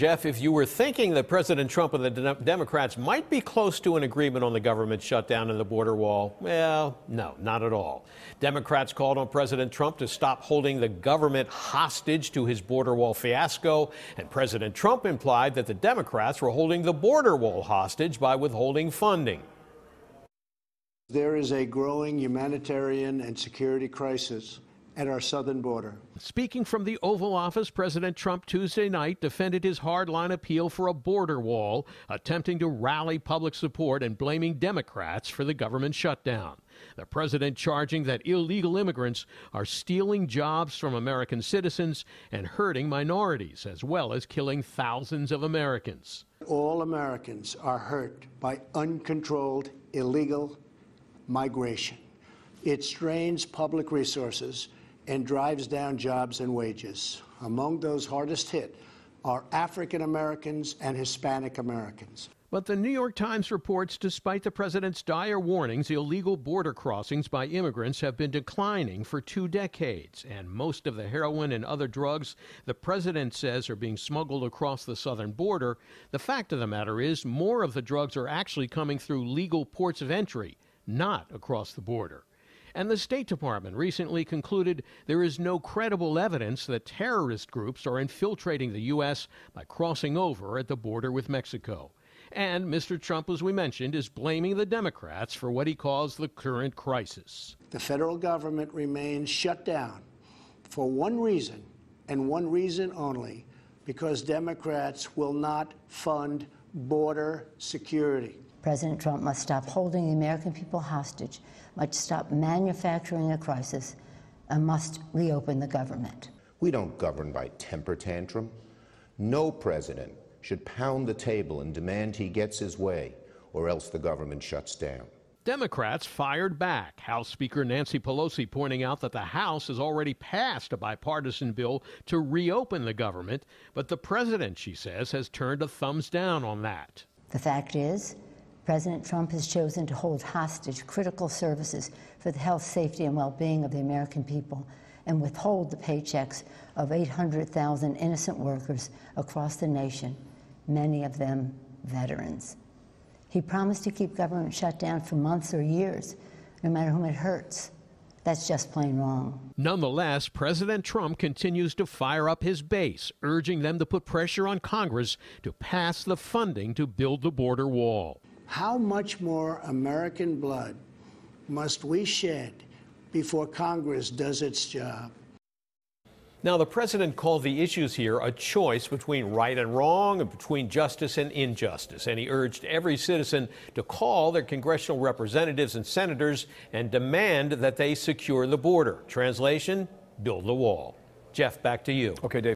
Jeff, if you were thinking that President Trump and the Democrats might be close to an agreement on the government shutdown and the border wall, well, no, not at all. Democrats called on President Trump to stop holding the government hostage to his border wall fiasco, and President Trump implied that the Democrats were holding the border wall hostage by withholding funding. There is a growing humanitarian and security crisis at our southern border. Speaking from the Oval Office, President Trump Tuesday night defended his hardline appeal for a border wall, attempting to rally public support and blaming Democrats for the government shutdown. The president charging that illegal immigrants are stealing jobs from American citizens and hurting minorities, as well as killing thousands of Americans. All Americans are hurt by uncontrolled illegal migration. It strains public resources and drives down jobs and wages. Among those hardest hit are African Americans and Hispanic Americans. But the New York Times reports, despite the president's dire warnings, illegal border crossings by immigrants have been declining for 2 decades. And most of the heroin and other drugs the president says are being smuggled across the southern border, the fact of the matter is more of the drugs are actually coming through legal ports of entry, not across the border. And the State Department recently concluded there is no credible evidence that terrorist groups are infiltrating the U.S. by crossing over at the border with Mexico. And Mr. Trump, as we mentioned, is blaming the Democrats for what he calls the current crisis. The federal government remains shut down for one reason, and one reason only, because Democrats will not fund border security. President Trump must stop holding the American people hostage, must stop manufacturing a crisis, and must reopen the government. We don't govern by temper tantrum. No president should pound the table and demand he gets his way, or else the government shuts down. Democrats fired back. House Speaker Nancy Pelosi pointing out that the House has already passed a bipartisan bill to reopen the government, but the president, she says, has turned a thumbs down on that. The fact is, President Trump has chosen to hold hostage critical services for the health, safety, and well-being of the American people and withhold the paychecks of 800,000 innocent workers across the nation, many of them veterans. He promised to keep government shut down for months or years, no matter whom it hurts. That's just plain wrong. Nonetheless, President Trump continues to fire up his base, urging them to put pressure on Congress to pass the funding to build the border wall. How much more American blood must we shed before Congress does its job? Now, the president called the issues here a choice between right and wrong and between justice and injustice. And he urged every citizen to call their congressional representatives and senators and demand that they secure the border. Translation, build the wall. Jeff, back to you. Okay, Dave.